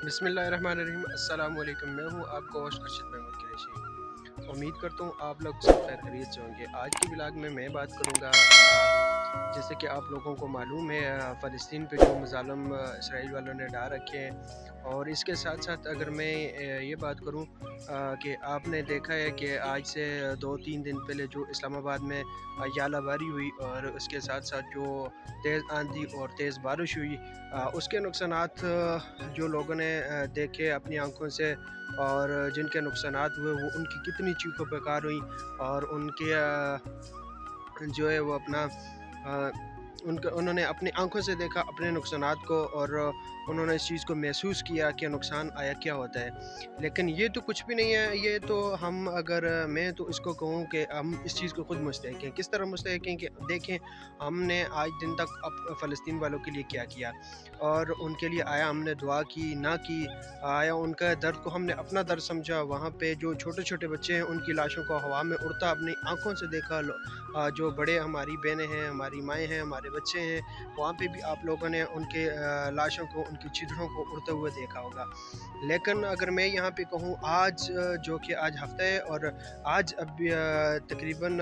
बिस्मिल्लाहिर्रहमानिर्रहीम। अस्सलाम वालेकुम। मैं हूँ आपका होस्ट अरशद महमूद कुरैशी। उम्मीद करता हूँ आप लोग सब खैर खैरियत से होंगे। आज की व्लॉग में मैं बात करूँगा, जैसे कि आप लोगों को मालूम है, फ़लस्तीन पे जो मज़ालम इसराइल वालों ने डाल रखे हैं। और इसके साथ साथ अगर मैं ये बात करूँ कि आपने देखा है कि आज से 2-3 दिन पहले जो इस्लामाबाद में यालाबारी हुई, और उसके साथ साथ जो तेज़ आंधी और तेज़ बारिश हुई, उसके नुकसानात जो लोगों ने देखे अपनी आंखों से, और जिनके नुकसानात हुए वो उनकी कितनी चीखों पुकार हुई। और उनके जो है वो अपना अ, उनका उन्होंने अपनी आंखों से देखा अपने नुकसानात को, और उन्होंने इस चीज़ को महसूस किया कि नुकसान आया क्या होता है। लेकिन ये तो कुछ भी नहीं है। ये तो हम, अगर मैं तो इसको कहूँ कि हम इस चीज़ को खुद मुस्तहक हैं। किस तरह मुस्तहक हैं कि देखें, हमने आज दिन तक अब फ़लस्तीन वालों के लिए क्या किया, और उनके लिए आया हमने दुआ की ना की, आया उनका दर्द को हमने अपना दर्द समझा। वहाँ पे जो छोटे छोटे बच्चे हैं उनकी लाशों को हवा में उड़ता अपनी आंखों से देखा। जो बड़े हमारी बहनें हैं, हमारी माएँ हैं, हमारे बच्चे हैं, वहाँ पे भी आप लोगों ने उनके लाशों को, उनकी चिथड़ों को उड़ते हुए देखा होगा। लेकिन अगर मैं यहाँ पे कहूँ, आज जो कि आज हफ़्ता है, और आज अब तकरीबन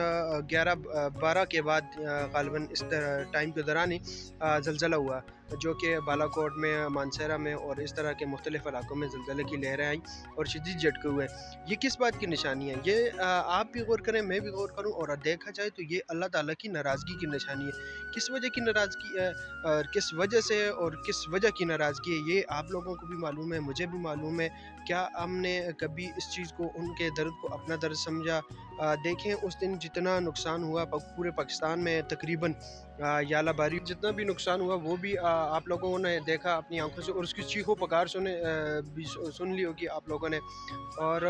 11-12 के बाद ग़ालिबन इस टाइम के दौरान ही ज़लज़ला हुआ, जो कि बालाकोट में, मानसेरा में और इस तरह के मुख्तलिफ़ इलाकों में ज़लज़ले की लहरें आईं और शदीद झटके हुए। ये किस बात की निशानी है? ये आप भी गौर करें, मैं भी गौर करूँ, और देखा जाए तो ये अल्लाह ताला की नाराज़गी की निशानी है। किस वजह की नाराज़गी है, और किस वजह से है, और किस वजह की नाराज़गी है, ये आप लोगों को भी मालूम है, मुझे भी मालूम है। क्या हमने कभी इस चीज़ को, उनके दर्द को अपना दर्द समझा? देखें उस दिन जितना नुकसान हुआ पूरे पाकिस्तान में, तकरीबन यालाबारी जितना भी नुकसान हुआ वो भी आप लोगों ने देखा अपनी आंखों से, और उसकी चीखों पुकार भी सुन ली होगी आप लोगों ने। और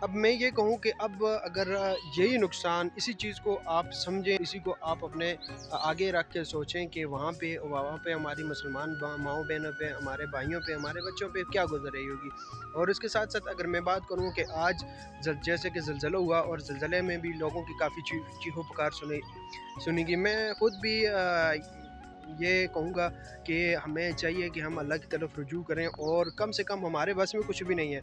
अब मैं ये कहूँ कि अब अगर यही नुकसान, इसी चीज़ को आप समझें, इसी को आप अपने आगे रख के सोचें कि वहाँ पे हमारी मुसलमान माँओं बहनों पे, हमारे भाइयों पे, हमारे बच्चों पे क्या गुजर रही होगी। और इसके साथ साथ अगर मैं बात करूँ कि आज जैसे कि ज़लज़ला हुआ, और ज़लज़ले में भी लोगों की काफ़ी चीखों पुकार सुनेगी। मैं खुद भी ये कहूँगा कि हमें चाहिए कि हम अल्लाह की तरफ रुजू करें, और कम से कम हमारे बस में कुछ भी नहीं है।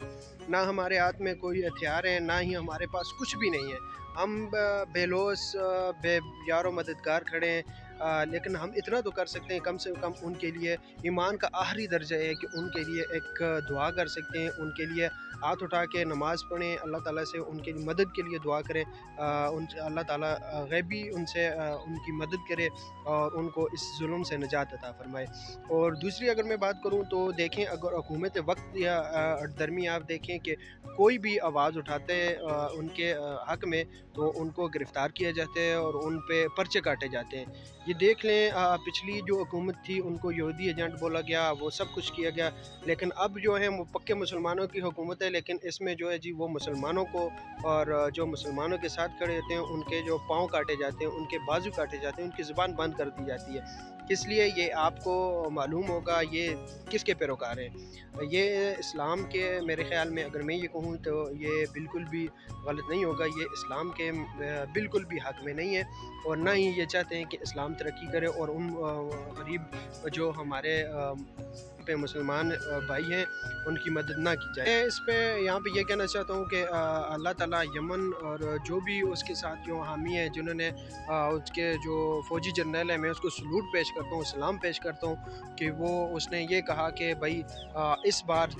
ना हमारे हाथ में कोई हथियार है, ना ही हमारे पास कुछ भी नहीं है। हम बेलौस बे यारो मददगार खड़े हैं। लेकिन हम इतना तो कर सकते हैं, कम से कम उनके लिए ईमान का आखिरी दर्जा है कि उनके लिए एक दुआ कर सकते हैं, उनके लिए हाथ उठा के नमाज़ पढ़ें, अल्लाह ताला से उनकी मदद के लिए दुआ करें। अल्लाह ताला गैबी उनसे उनकी मदद करे, और उनको इस जुल्म से निजात अता फ़रमाए। और दूसरी अगर मैं बात करूँ तो देखें, अगर हुकूमत वक्त या दरमी आप देखें कि कोई भी आवाज़ उठाते हैं उनके हक़ में, तो उनको गिरफ़्तार किया जाता है और उन पे पर्चे काटे जाते हैं। ये देख लें, पिछली जो हुकूमत थी उनको यहूदी एजेंट बोला गया, वो सब कुछ किया गया। लेकिन अब जो है वो पक्के मुसलमानों की हुकूमत है, लेकिन इसमें जो है जी वो मुसलमानों को, और जो मुसलमानों के साथ खड़े होते हैं उनके जो पाँव काटे जाते हैं, उनके बाजू काटे जाते हैं, उनकी ज़ुबान बंद कर दी जाती है। किस लिए, ये आपको मालूम होगा ये किसके पैरोकार हैं। ये इस्लाम के, मेरे ख़्याल में अगर मैं ये कहूँ तो ये बिल्कुल भी गलत नहीं होगा। ये इस्लाम के बिल्कुल भी हक़ में नहीं है, और ना ही ये चाहते हैं कि इस्लाम तरक्की करे, और उन गरीब जो हमारे पे मुसलमान भाई हैं उनकी मदद ना की जाए। मैं इस पे यहाँ पे ये कहना चाहता हूँ कि अल्लाह ताला यमन और जो भी उसके साथ जो हामी है, जिन्होंने उसके जो फ़ौजी जर्नल है, मैं उसको सलूट पेश करता हूँ, सलाम पेश करता हूँ कि वो उसने ये कहा कि भाई इस बार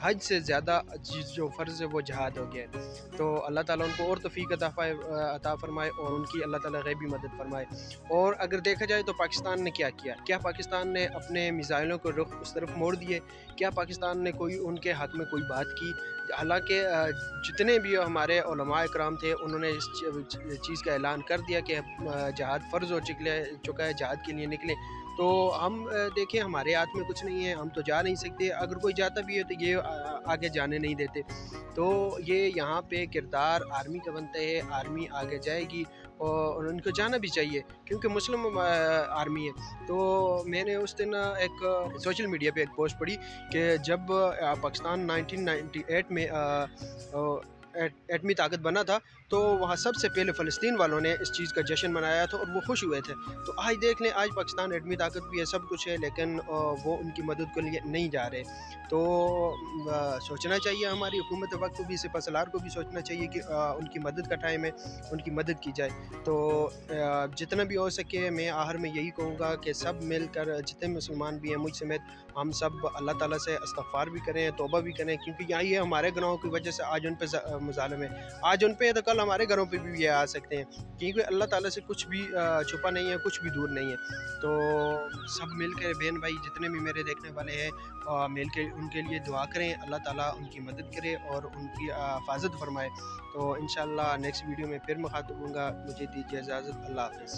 हज से ज़्यादा चीज़ जो फ़र्ज़ है वो जहाद हो गया है। तो अल्लाह ताला उनको और तौफ़ीक अता फ़रमाए, और उनकी अल्लाह ताला गैबी मदद फ़रमाए। और अगर देखा जाए तो पाकिस्तान ने क्या किया? क्या पाकिस्तान ने अपने मिज़ाइलों को रुख उस तरफ मोड़ दिए? क्या पाकिस्तान ने कोई उनके हक़ में कोई बात की? हालाँकि जितने भी हमारे उलमाए कराम थे उन्होंने इस चीज़ का ऐलान कर दिया कि जहाद फ़र्ज़ हो चुका है, जहाद के लिए निकलें। तो हम देखें, हमारे हाथ में कुछ नहीं है, हम तो जा नहीं सकते। अगर कोई जाता भी है तो ये आगे जाने नहीं देते। तो ये यहाँ पे किरदार आर्मी का बनता है, आर्मी आगे जाएगी, और उनको जाना भी चाहिए क्योंकि मुस्लिम आर्मी है। तो मैंने उस दिन एक सोशल मीडिया पे एक पोस्ट पढ़ी कि जब पाकिस्तान 1998 में एटमी ताकत बना था, तो वहाँ सबसे पहले फ़लस्तीन वालों ने इस चीज़ का जश्न मनाया था और वो खुश हुए थे। तो आज देख लें, आज पाकिस्तान एटमी ताकत भी है, सब कुछ है, लेकिन वो उनकी मदद के लिए नहीं जा रहे। तो सोचना चाहिए हमारी हुकूमत वक्त को भी, सिपहसालार को भी सोचना चाहिए कि उनकी मदद का टाइम है, उनकी मदद की जाए। तो जितना भी हो सके मैं आखिर में यही कहूँगा कि सब मिलकर, जितने मुसलमान भी हैं मुझ समेत, हम सब अल्लाह ताला से इस्तिग़फ़ार भी करें, तौबा भी करें, क्योंकि यहाँ ये हमारे गुनाहों की वजह से आज उन पे मुज़ालिम है। आज उन पे है तो कल हमारे घरों पे भी ये आ सकते हैं, क्योंकि अल्लाह ताला से कुछ भी छुपा नहीं है, कुछ भी दूर नहीं है। तो सब मिल के बहन भाई जितने भी मेरे देखने वाले हैं, मिल के उनके लिए दुआ करें, अल्लाह ताला उनकी मदद करे और उनकी हिफाज़त फरमाए। तो इंशाअल्लाह नेक्स्ट वीडियो में फिर मुखातिब होऊँगा। मुझे दीजिए इजाज़त। अल्लाह हाफ़िज़।